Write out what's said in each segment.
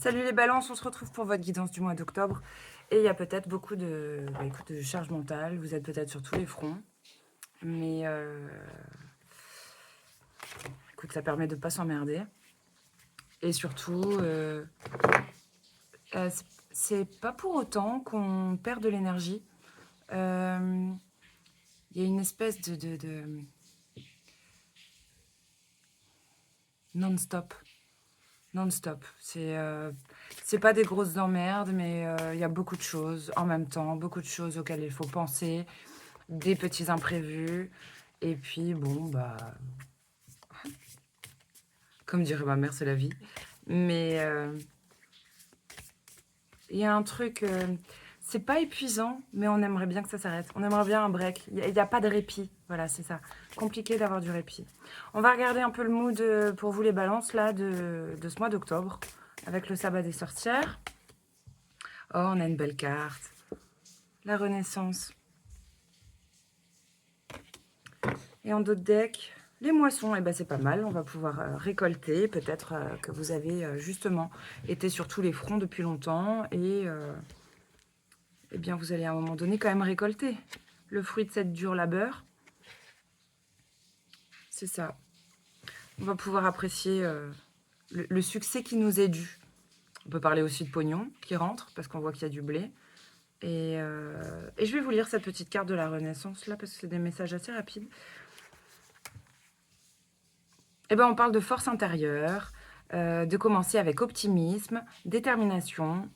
Salut les balances, on se retrouve pour votre guidance du mois d'octobre. Et il y a peut-être beaucoup de charge mentale, vous êtes peut-être sur tous les fronts. Mais écoute, ça permet de ne pas s'emmerder. Et surtout, c'est pas pour autant qu'on perd de l'énergie. Il y a une espèce de non-stop. Non-stop. C'est pas des grosses emmerdes, mais il y a beaucoup de choses en même temps, beaucoup de choses auxquelles il faut penser, des petits imprévus. Et puis, bon, bah, comme dirait ma mère, c'est la vie. Mais il y a un truc, c'est pas épuisant, mais on aimerait bien que ça s'arrête. On aimerait bien un break. Il n'y a pas de répit. Voilà, c'est ça. Compliqué d'avoir du répit. On va regarder un peu le mood pour vous les balances là de ce mois d'octobre avec le sabbat des sorcières. Oh, on a une belle carte. La Renaissance. Et en d'autres decks, les moissons, eh ben c'est pas mal. On va pouvoir récolter. Peut-être que vous avez justement été sur tous les fronts depuis longtemps et eh bien vous allez à un moment donné quand même récolter le fruit de cette dure labeur. C'est ça. On va pouvoir apprécier le succès qui nous est dû. On peut parler aussi de pognon qui rentre parce qu'on voit qu'il y a du blé. Et je vais vous lire cette petite carte de la Renaissance là parce que c'est des messages assez rapides. Eh ben, on parle de force intérieure, de commencer avec optimisme, détermination,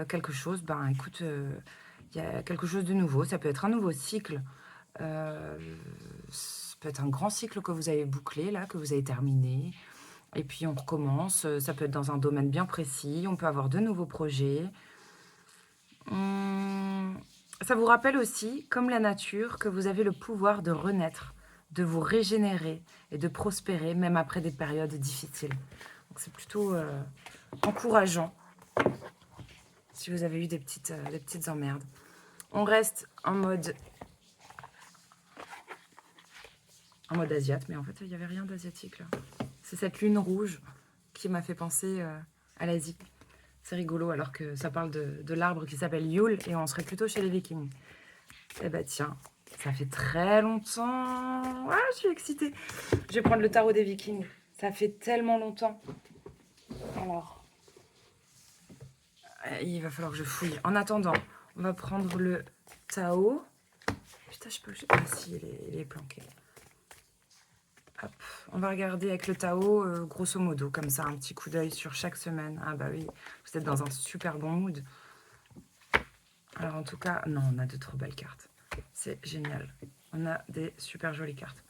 quelque chose, ben écoute, il y a quelque chose de nouveau, ça peut être un nouveau cycle, ça peut être un grand cycle que vous avez bouclé là, que vous avez terminé, et puis on recommence, ça peut être dans un domaine bien précis, on peut avoir de nouveaux projets. Ça vous rappelle aussi, comme la nature, que vous avez le pouvoir de renaître, de vous régénérer et de prospérer, même après des périodes difficiles. Donc c'est plutôt encourageant si vous avez eu des petites emmerdes. On reste en mode asiate, mais en fait, il n'y avait rien d'asiatique là. C'est cette lune rouge qui m'a fait penser à l'Asie. C'est rigolo, alors que ça parle de l'arbre qui s'appelle Yule, et on serait plutôt chez les Vikings. Eh ben tiens, ça fait très longtemps. Ah, je suis excitée. Je vais prendre le tarot des Vikings. Ça fait tellement longtemps. Alors, il va falloir que je fouille. En attendant, on va prendre le Tao. Putain, je peux... Ah si, il est planqué. Hop. On va regarder avec le Tao, grosso modo, comme ça, un petit coup d'œil sur chaque semaine. Ah bah oui, vous êtes dans un super bon mood. Alors en tout cas, non, on a de trop belles cartes. C'est génial. On a des super jolies cartes.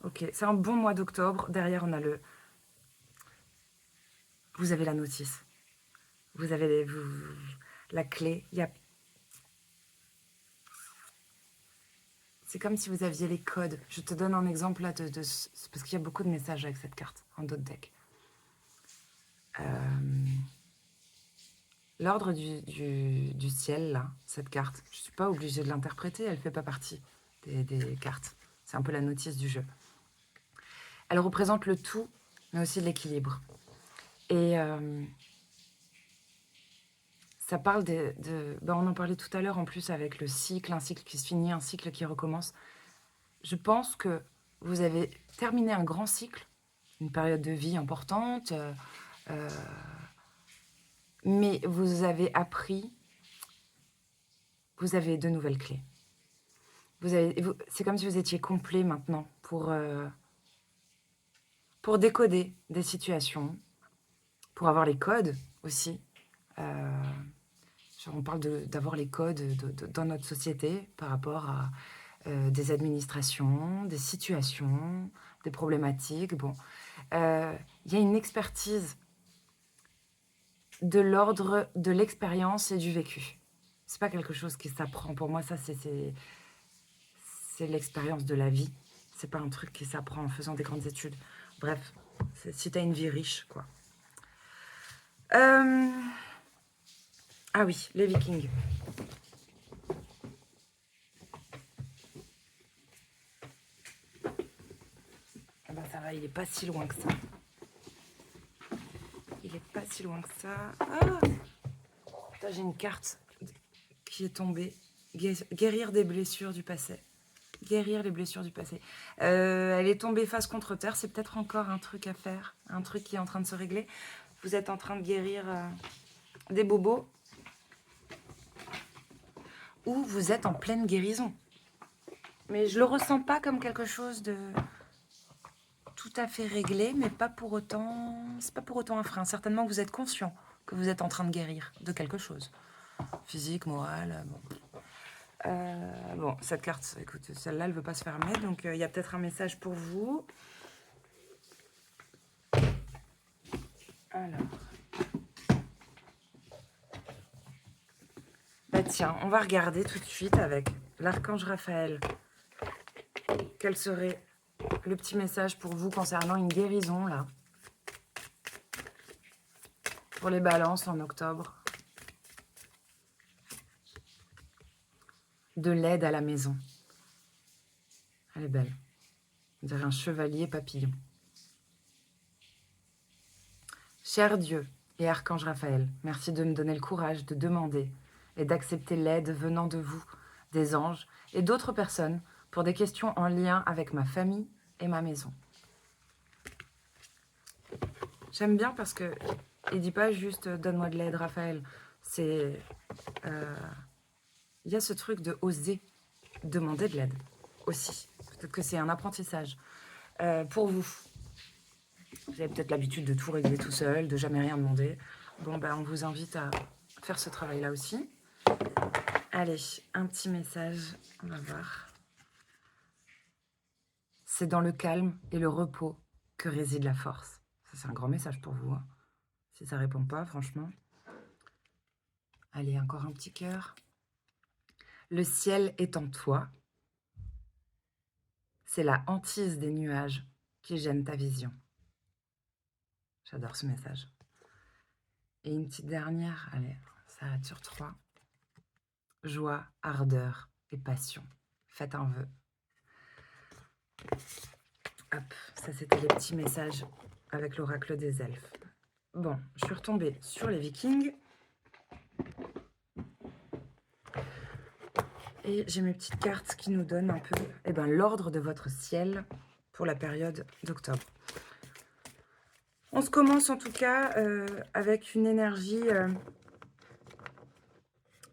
Ok, c'est un bon mois d'octobre. Derrière, on a le... Vous avez la notice. Vous avez la clé. C'est comme si vous aviez les codes. Je te donne un exemple là parce qu'il y a beaucoup de messages avec cette carte en d'autres decks. L'ordre du ciel, là, cette carte, je ne suis pas obligée de l'interpréter, elle ne fait pas partie des cartes. C'est un peu la notice du jeu. Elle représente le tout, mais aussi l'équilibre. Et ça parle on en parlait tout à l'heure en plus avec le cycle, un cycle qui se finit, un cycle qui recommence. Je pense que vous avez terminé un grand cycle, une période de vie importante, mais vous avez appris, vous avez de nouvelles clés. C'est comme si vous étiez complet maintenant pour décoder des situations, pour avoir les codes aussi. On parle d'avoir les codes dans notre société par rapport à des administrations, des situations, des problématiques. Bon, il y a une expertise de l'ordre de l'expérience et du vécu. C'est pas quelque chose qui s'apprend. Pour moi, ça, c'est l'expérience de la vie. C'est pas un truc qui s'apprend en faisant des grandes études. Bref, si t'as une vie riche, quoi. Ah oui, les Vikings. Ah ben ça va, il est pas si loin que ça. Il est pas si loin que ça. Ah, putain, j'ai une carte qui est tombée. Guérir des blessures du passé. Guérir les blessures du passé. Elle est tombée face contre terre. C'est peut-être encore un truc à faire. Un truc qui est en train de se régler. Vous êtes en train de guérir des bobos. Ou vous êtes en pleine guérison. Mais je le ressens pas comme quelque chose de tout à fait réglé, mais pas pour autant. C'est pas pour autant un frein. Certainement que vous êtes conscient que vous êtes en train de guérir de quelque chose. Physique, moral, bon. Bon, cette carte, écoute, celle-là, elle veut pas se fermer, donc il y a peut-être un message pour vous. Alors. Bah tiens, on va regarder tout de suite avec l'archange Raphaël. Quel serait le petit message pour vous concernant une guérison, là, pour les balances en octobre? De l'aide à la maison. Elle est belle. On dirait un chevalier papillon. Cher Dieu et Archange Raphaël, merci de me donner le courage de demander et d'accepter l'aide venant de vous, des anges et d'autres personnes pour des questions en lien avec ma famille et ma maison. J'aime bien parce que il dit pas juste donne-moi de l'aide, Raphaël. C'est il y a ce truc de oser demander de l'aide aussi. Peut-être que c'est un apprentissage pour vous. Vous avez peut-être l'habitude de tout régler tout seul, de jamais rien demander. Bon, ben, on vous invite à faire ce travail-là aussi. Allez, un petit message, on va voir. C'est dans le calme et le repos que réside la force. Ça, c'est un grand message pour vous. Hein. Si ça répond pas, franchement. Allez, encore un petit cœur. Le ciel est en toi. C'est la hantise des nuages qui gêne ta vision. J'adore ce message. Et une petite dernière, allez, ça arrête sur 3. Joie, ardeur et passion. Faites un vœu. Hop, ça c'était les petits messages avec l'oracle des elfes. Bon, je suis retombée sur les Vikings. Et j'ai mes petites cartes qui nous donnent un peu l'ordre de votre ciel pour la période d'octobre. On se commence en tout cas avec une énergie...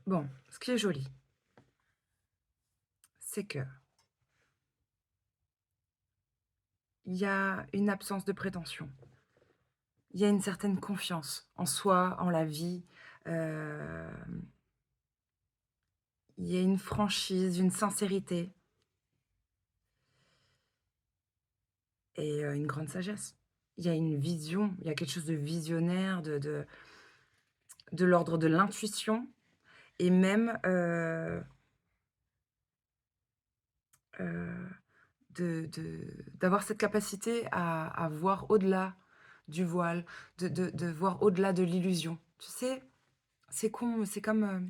Bon, ce qui est joli, c'est que il y a une absence de prétention. Il y a une certaine confiance en soi, en la vie. Il y a une franchise, une sincérité. Et une grande sagesse. Il y a une vision, il y a quelque chose de visionnaire, de l'ordre de l'intuition. Et même d'avoir cette capacité à voir au-delà du voile, de voir au-delà de l'illusion. Tu sais, c'est con, c'est comme...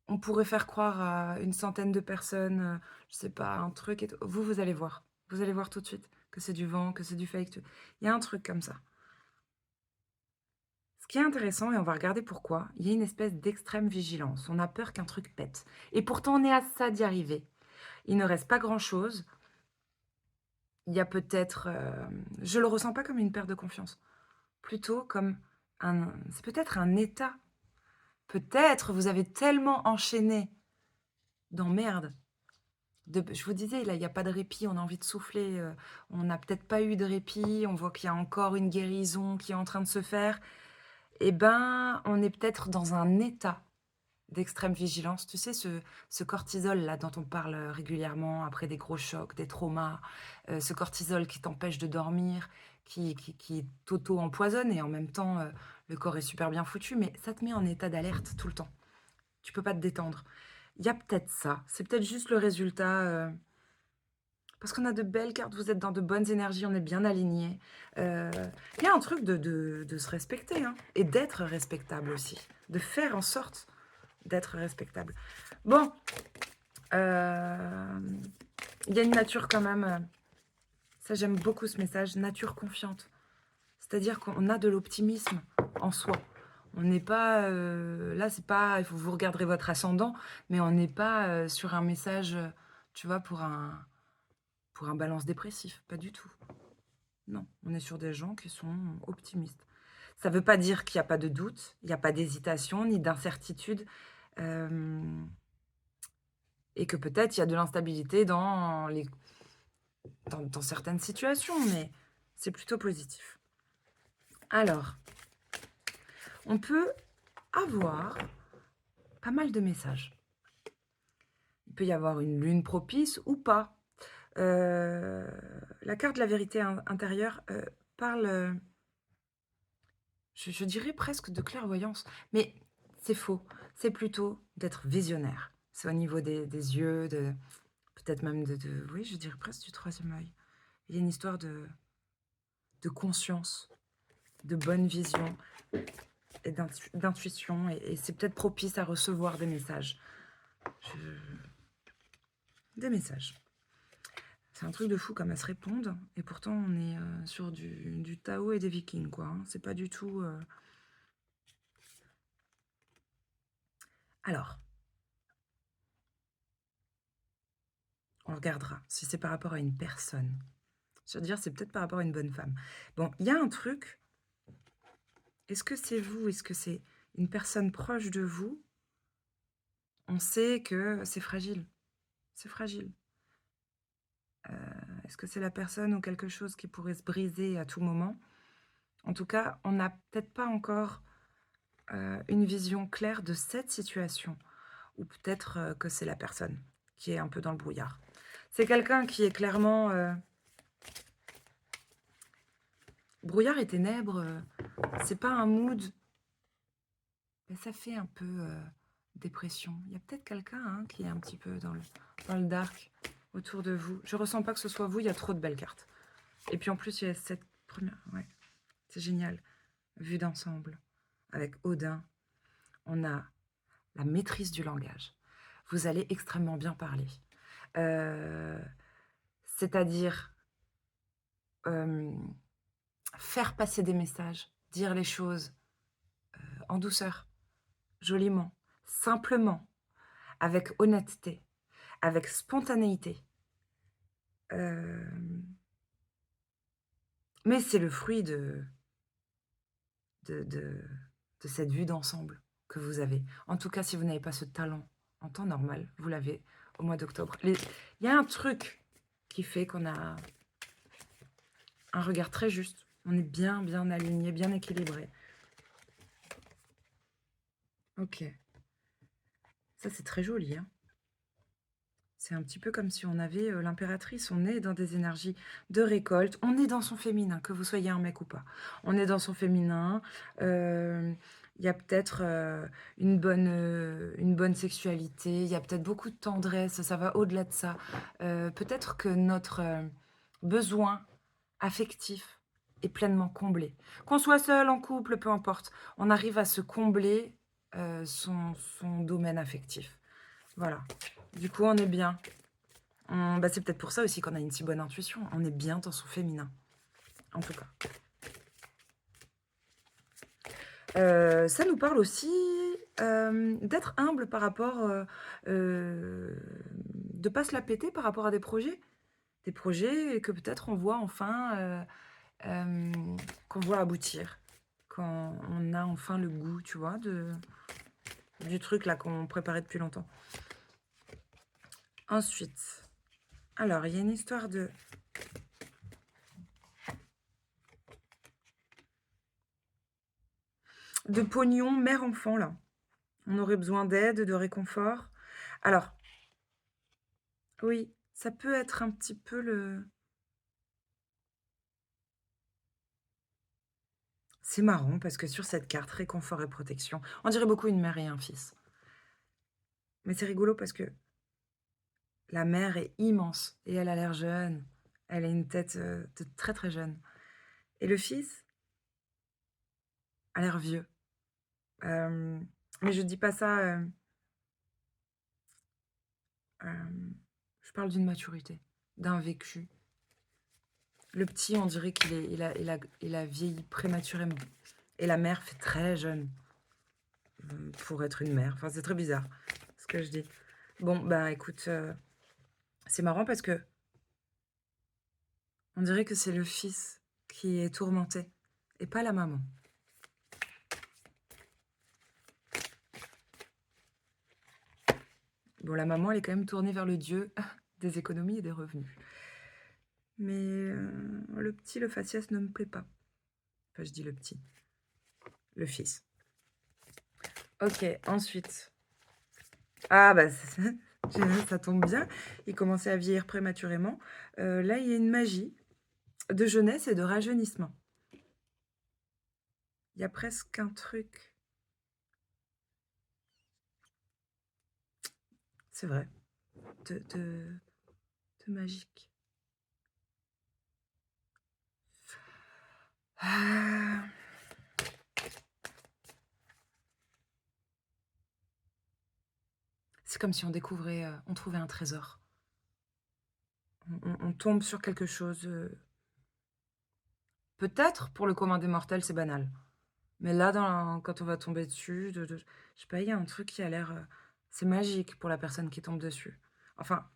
on pourrait faire croire à une centaine de personnes, je sais pas, un truc. Et vous allez voir. Vous allez voir tout de suite que c'est du vent, que c'est du fake. Il y a un truc comme ça. Ce qui est intéressant, et on va regarder pourquoi, il y a une espèce d'extrême vigilance. On a peur qu'un truc pète. Et pourtant, on est à ça d'y arriver. Il ne reste pas grand-chose. Il y a peut-être... je le ressens pas comme une perte de confiance. Plutôt comme un... C'est peut-être un état. Peut-être vous avez tellement enchaîné d'emmerdes. Je vous disais, là, il n'y a pas de répit, on a envie de souffler. On n'a peut-être pas eu de répit. On voit qu'il y a encore une guérison qui est en train de se faire. Eh ben, on est peut-être dans un état d'extrême vigilance. Tu sais, ce cortisol-là dont on parle régulièrement après des gros chocs, des traumas, ce cortisol qui t'empêche de dormir, qui t'auto-empoisonne et en même temps, le corps est super bien foutu, mais ça te met en état d'alerte tout le temps. Tu peux pas te détendre. Il y a peut-être ça. C'est peut-être juste le résultat... parce qu'on a de belles cartes, vous êtes dans de bonnes énergies, on est bien alignés. Il y a un truc de se respecter hein, et d'être respectable aussi. De faire en sorte d'être respectable. Bon, il y a une nature quand même, ça j'aime beaucoup ce message, nature confiante. C'est-à-dire qu'on a de l'optimisme en soi. On n'est pas... là, c'est pas... Vous regarderez votre ascendant, mais on n'est pas sur un message, tu vois, pour un balance dépressif. Pas du tout. Non, on est sur des gens qui sont optimistes. Ça ne veut pas dire qu'il n'y a pas de doute, il n'y a pas d'hésitation, ni d'incertitude, et que peut-être il y a de l'instabilité dans certaines situations, mais c'est plutôt positif. Alors, on peut avoir pas mal de messages. Il peut y avoir une lune propice ou pas. La carte de la vérité intérieure parle, je dirais presque de clairvoyance, mais c'est faux. C'est plutôt d'être visionnaire. C'est au niveau des yeux, peut-être même oui, je dirais presque du troisième œil. Il y a une histoire de conscience, de bonne vision et d'intuition, et c'est peut-être propice à recevoir des messages. Des messages. C'est un truc de fou comme elles se répondent, et pourtant on est sur du Tao et des Vikings, quoi. Hein. C'est pas du tout... Alors, on regardera si c'est par rapport à une personne. Je veux dire, c'est peut-être par rapport à une bonne femme. Bon, il y a un truc. Est-ce que c'est vous? Est-ce que c'est une personne proche de vous? On sait que c'est fragile. C'est fragile. Est-ce que c'est la personne ou quelque chose qui pourrait se briser à tout moment? En tout cas, on n'a peut-être pas encore une vision claire de cette situation. Ou peut-être que c'est la personne qui est un peu dans le brouillard. C'est quelqu'un qui est clairement... brouillard et ténèbres, c'est pas un mood... Ben, ça fait un peu dépression. Il y a peut-être quelqu'un hein, qui est un petit peu dans le dark autour de vous. Je ressens pas que ce soit vous, il y a trop de belles cartes. Et puis en plus, il y a cette première... Ouais, c'est génial. Vue d'ensemble. Avec Odin, on a la maîtrise du langage. Vous allez extrêmement bien parler. C'est-à-dire faire passer des messages, dire les choses en douceur, joliment, simplement, avec honnêteté, avec spontanéité. Mais c'est le fruit de cette vue d'ensemble que vous avez. En tout cas, si vous n'avez pas ce talent en temps normal, vous l'avez au mois d'octobre. Il y a un truc qui fait qu'on a un regard très juste. On est bien, bien aligné, bien équilibré. Ok. Ça, c'est très joli. Hein. C'est un petit peu comme si on avait l'impératrice. On est dans des énergies de récolte. On est dans son féminin, que vous soyez un mec ou pas. On est dans son féminin. Il y a peut-être une bonne sexualité. Il y a peut-être beaucoup de tendresse. Ça va au-delà de ça. Peut-être que notre besoin affectif est pleinement comblé. Qu'on soit seul, en couple, peu importe. On arrive à se combler son domaine affectif. Voilà. Du coup, on est bien. Bah, c'est peut-être pour ça aussi qu'on a une si bonne intuition. On est bien dans son féminin. En tout cas. Ça nous parle aussi d'être humble par rapport... de ne pas se la péter par rapport à des projets. Des projets que peut-être on voit enfin... qu'on voit aboutir. Quand on a enfin le goût, tu vois, du truc là qu'on préparait depuis longtemps. Ensuite... Alors, il y a une histoire de pognon, mère-enfant, là. On aurait besoin d'aide, de réconfort. Alors, oui, ça peut être un petit peu le... C'est marrant, parce que sur cette carte, réconfort et protection, on dirait beaucoup une mère et un fils. Mais c'est rigolo parce que la mère est immense, et elle a l'air jeune. Elle a une tête de très très jeune. Et le fils a l'air vieux. Mais je dis pas ça... je parle d'une maturité, d'un vécu. Le petit, on dirait qu'il a vieilli prématurément. Et la mère fait très jeune pour être une mère. Enfin, c'est très bizarre ce que je dis. Bon, bah écoute, c'est marrant parce que on dirait que c'est le fils qui est tourmenté et pas la maman. Bon, la maman, elle est quand même tournée vers le dieu des économies et des revenus. Mais le petit, le faciès ne me plaît pas. Enfin, je dis le petit. Le fils. Ok, ensuite. Ah, bah, ça tombe bien. Il commençait à vieillir prématurément. Là, il y a une magie de jeunesse et de rajeunissement. Il y a presque un truc. C'est vrai. De magique. Ah. C'est comme si on découvrait, on trouvait un trésor. On tombe sur quelque chose. Peut-être pour le commun des mortels, c'est banal. Mais là, quand on va tomber dessus, je sais pas, il y a un truc qui a l'air. C'est magique pour la personne qui tombe dessus. Enfin,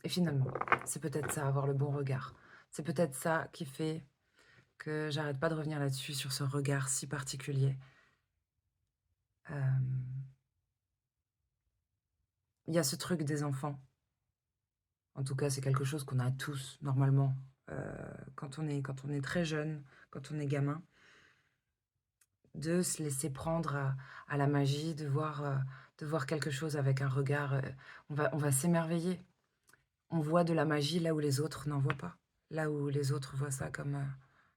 et finalement, c'est peut-être ça, avoir le bon regard. C'est peut-être ça qui fait que j'arrête pas de revenir là-dessus, sur ce regard si particulier. Il y a ce truc des enfants. En tout cas, c'est quelque chose qu'on a tous, normalement, quand on est très jeune, quand on est gamin, de se laisser prendre à la magie, de voir quelque chose avec un regard. On va s'émerveiller. On voit de la magie là où les autres n'en voient pas. Là où les autres voient ça comme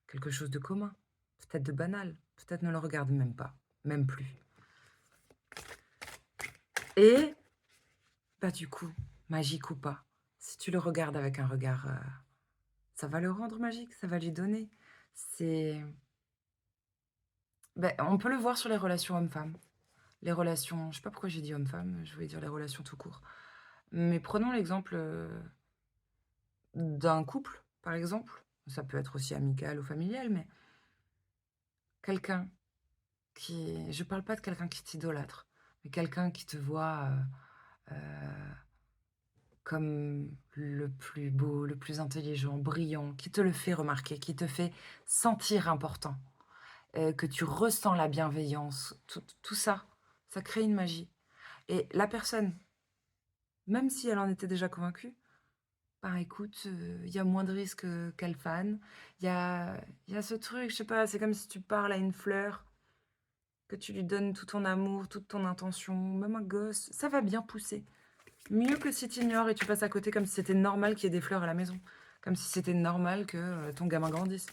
quelque chose de commun, peut-être de banal, peut-être ne le regardent même pas, même plus. Et, bah du coup, magique ou pas, si tu le regardes avec un regard, ça va le rendre magique, ça va lui donner. C'est... Ben, on peut le voir sur les relations hommes-femmes. Les relations, je sais pas pourquoi j'ai dit homme-femme, je voulais dire les relations tout court. Mais prenons l'exemple d'un couple, par exemple. Ça peut être aussi amical ou familial, mais quelqu'un qui... Je parle pas de quelqu'un qui t'idolâtre, mais quelqu'un qui te voit comme le plus beau, le plus intelligent, brillant, qui te le fait remarquer, qui te fait sentir important, que tu ressens la bienveillance, tout ça, ça crée une magie. Et la personne, même si elle en était déjà convaincue, bah écoute, il y a moins de risques qu'elle fane. Il y a ce truc, je sais pas, c'est comme si tu parles à une fleur, que tu lui donnes tout ton amour, toute ton intention, même un gosse, ça va bien pousser. Mieux que si tu ignores et tu passes à côté comme si c'était normal qu'il y ait des fleurs à la maison. Comme si c'était normal que ton gamin grandisse.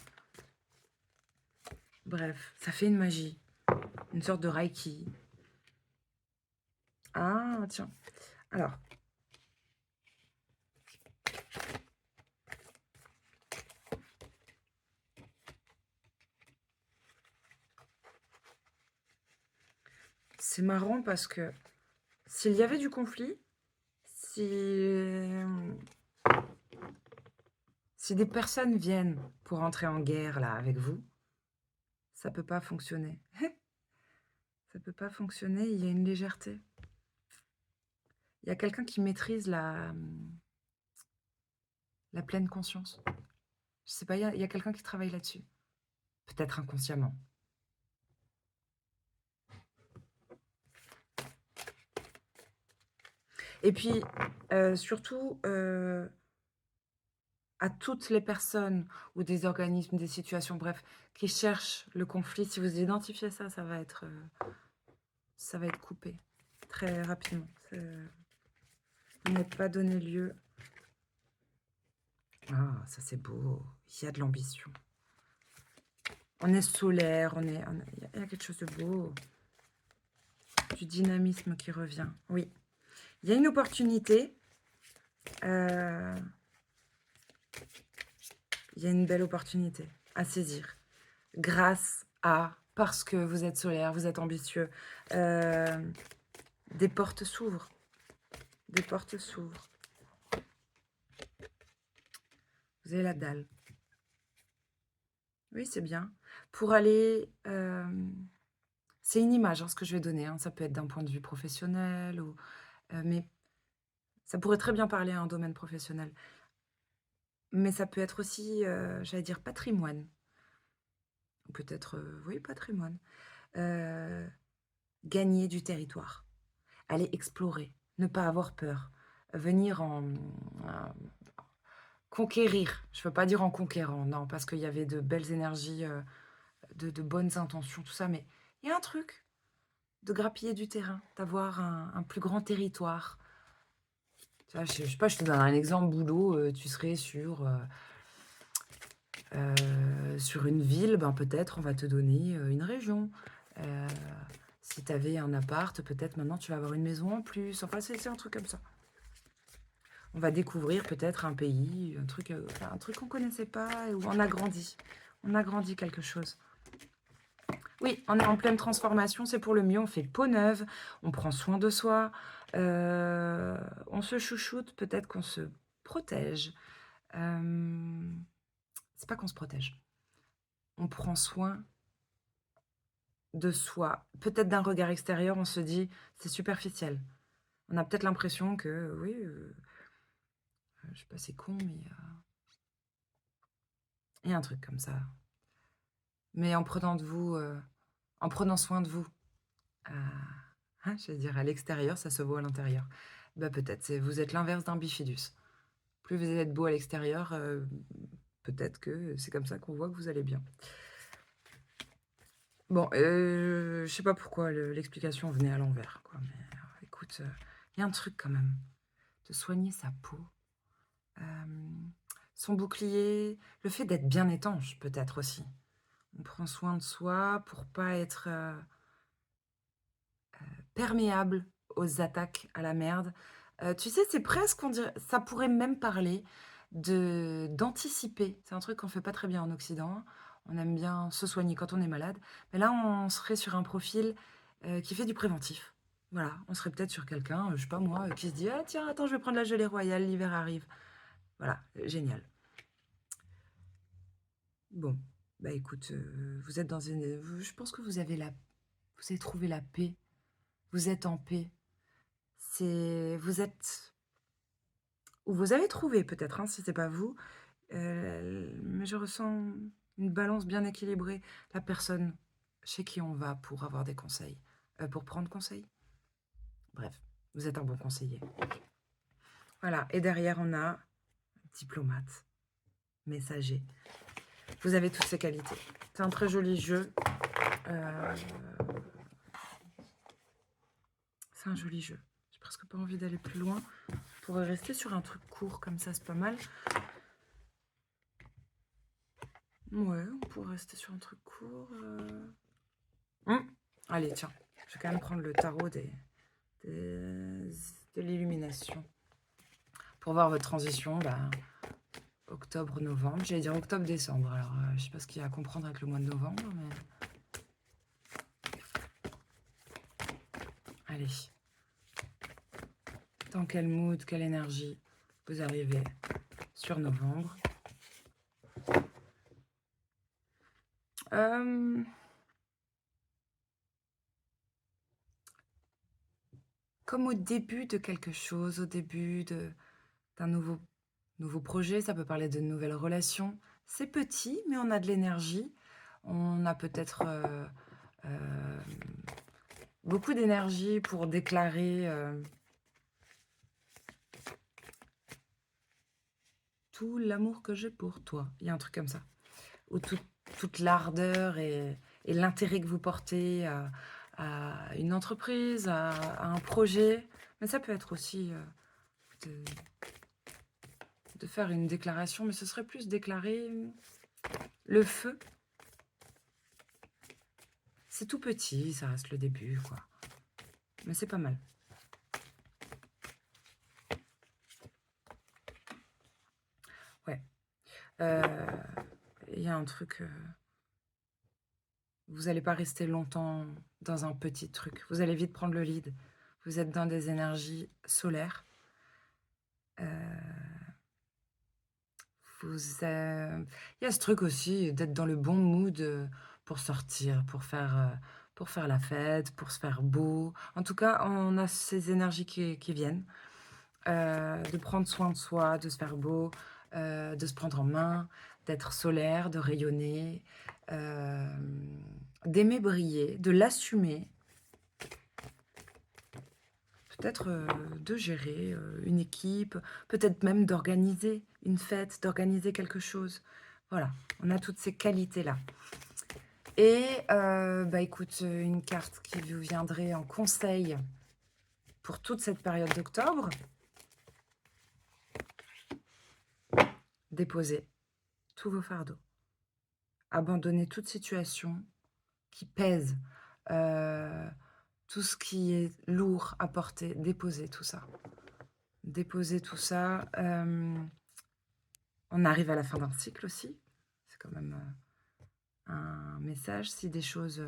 Bref, ça fait une magie. Une sorte de reiki. Ah, tiens. Alors. C'est marrant parce que s'il y avait du conflit, si des personnes viennent pour entrer en guerre là avec vous, ça peut pas fonctionner. Ça peut pas fonctionner, il y a une légèreté. Il y a quelqu'un qui maîtrise la pleine conscience. Je sais pas, il y a quelqu'un qui travaille là-dessus. Peut-être inconsciemment. Et puis, surtout, à toutes les personnes ou des organismes, des situations, bref, qui cherchent le conflit, si vous identifiez ça, ça va être coupé très rapidement. Vous n'êtes pas donné lieu. Ah, ça c'est beau. Il y a de l'ambition. On est solaire, il y a quelque chose de beau. Du dynamisme qui revient. Oui. Il y a une opportunité. Il y a une belle opportunité à saisir. Grâce à, parce que vous êtes solaire, vous êtes ambitieux, des portes s'ouvrent. Des portes s'ouvrent. Vous avez la dalle. Oui, c'est bien. Pour aller, c'est une image, hein, ce que je vais donner, hein. Ça peut être d'un point de vue professionnel ou, mais ça pourrait très bien parler à un domaine professionnel. Mais ça peut être aussi, j'allais dire patrimoine. Ou peut-être, oui, patrimoine. Heu, Gagner du territoire, aller explorer, ne pas avoir peur, venir conquérir. Je ne veux pas dire en conquérant, non, parce qu'il y avait de belles énergies, de bonnes intentions, tout ça, mais il y a un truc de grappiller du terrain, d'avoir un plus grand territoire. Tu vois, je sais pas, je te donne un exemple boulot, tu serais sur une ville, ben, peut-être on va te donner, une région. Heu, Si tu avais un appart, peut-être maintenant tu vas avoir une maison en plus. Enfin, c'est un truc comme ça. On va découvrir peut-être un pays, enfin, un truc qu'on connaissait pas et où on a grandi. On a grandi quelque chose. Oui, on est en pleine transformation, c'est pour le mieux, on fait peau neuve, on prend soin de soi, on se chouchoute, peut-être qu'on se protège. C'est pas qu'on se protège, on prend soin de soi. Peut-être d'un regard extérieur, on se dit: «C'est superficiel». On a peut-être l'impression que oui, je sais pas, c'est con, mais il y a un truc comme ça. Mais en prenant soin de vous, heu, j'allais dire à l'extérieur, ça se voit à l'intérieur. Bah, peut-être, vous êtes l'inverse d'un bifidus. Plus vous êtes beau à l'extérieur, peut-être que c'est comme ça qu'on voit que vous allez bien. Bon, je sais pas pourquoi l'explication venait à l'envers, quoi, mais écoute, il y a un truc quand même, de soigner sa peau, son bouclier, le fait d'être bien étanche peut-être aussi. On prend soin de soi pour pas être, perméable aux attaques, à la merde. Tu sais, c'est presque on dirait ça pourrait même parler d'anticiper. C'est un truc qu'on fait pas très bien en Occident. On aime bien se soigner quand on est malade, mais là, on serait sur un profil, qui fait du préventif. Voilà, on serait peut-être sur quelqu'un, je sais pas moi, qui se dit: «Ah tiens, attends, je vais prendre la gelée royale, l'hiver arrive». Voilà, génial. Bon, bah, écoute, vous êtes dans une je pense que vous avez trouvé la paix. Vous êtes en paix. Vous êtes ou vous avez trouvé peut-être, hein, si c'est pas vous, mais je ressens une balance bien équilibrée. La personne chez qui on va pour avoir des conseils, pour prendre conseil. Bref, vous êtes un bon conseiller. Voilà, et derrière on a diplomate, messager. Vous avez toutes ces qualités. C'est un très joli jeu, heu, c'est un joli jeu. J'ai presque pas envie d'aller plus loin. On pourrait rester sur un truc court comme ça, c'est pas mal. Ouais, on pourrait rester sur un truc court, Allez, tiens, je vais quand même prendre le tarot des de l'illumination pour voir votre transition, bah, octobre-novembre. J'allais dire octobre-décembre, alors, je sais pas ce qu'il y a à comprendre avec le mois de novembre, mais allez. Dans quel mood, quelle énergie vous arrivez sur novembre? Hem, Comme au début de quelque chose, au début d'un nouveau projet, ça peut parler de nouvelles relations. C'est petit, mais on a de l'énergie. On a peut-être, hem, beaucoup d'énergie pour déclarer, tout l'amour que j'ai pour toi. Il y a un truc comme ça. Ou toute l'ardeur et l'intérêt que vous portez à une entreprise, à un projet. Mais ça peut être aussi, de de faire une déclaration, mais ce serait plus déclarer, le feu. C'est tout petit, ça reste le début, quoi. Mais c'est pas mal. Ouais. Heu, il y a un truc, vous allez pas rester longtemps dans un petit truc. Vous allez vite prendre le lead. Vous êtes dans des énergies solaires. Heu, Il y a ce truc aussi d'être dans le bon mood, pour sortir, pour faire la fête, pour se faire beau. En tout cas, on a ces énergies qui viennent, de prendre soin de soi, de se faire beau, de se prendre en main, d'être solaire, de rayonner, d'aimer briller, de l'assumer. Peut-être, de gérer, une équipe, peut-être même d'organiser une fête, d'organiser quelque chose. Voilà, on a toutes ces qualités-là. Et bah, écoute, une carte qui vous viendrait en conseil pour toute cette période d'octobre. Déposez tous vos fardeaux. Abandonnez toute situation qui pèse, tout ce qui est lourd à porter, déposez tout ça. Déposez tout ça, on arrive à la fin d'un cycle aussi. C'est quand même, un message. Si des choses,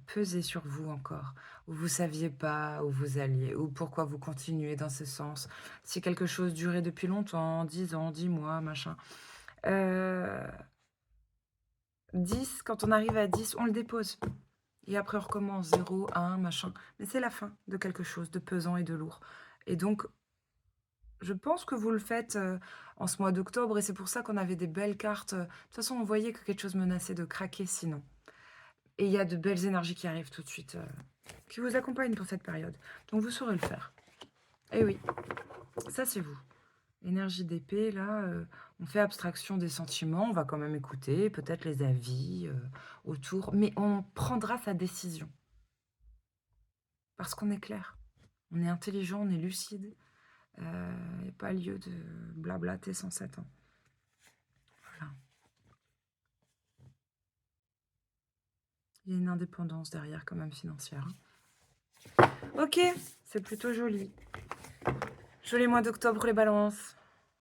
pesaient sur vous encore, ou vous saviez pas où vous alliez, ou pourquoi vous continuez dans ce sens, si quelque chose durait depuis longtemps, 10 ans, 10 mois, machin, heu, 10, quand on arrive à 10, on le dépose et après on recommence 0, 1, machin. Mais c'est la fin de quelque chose de pesant et de lourd et donc je pense que vous le faites, en ce mois d'octobre et c'est pour ça qu'on avait des belles cartes, de toute façon, on voyait que quelque chose menaçait de craquer sinon et il y a de belles énergies qui arrivent tout de suite, qui vous accompagnent pour cette période. Donc vous saurez le faire. Eh oui, ça c'est vous. Énergie d'épée, là, on fait abstraction des sentiments, on va quand même écouter peut-être les avis, autour, mais on prendra sa décision. Parce qu'on est clair, on est intelligent, on est lucide, il y a pas lieu de blablater sans s'attendre. Voilà. Il y a une indépendance derrière quand même financière, hein. OK, c'est plutôt joli. Joli mois d'octobre les balances.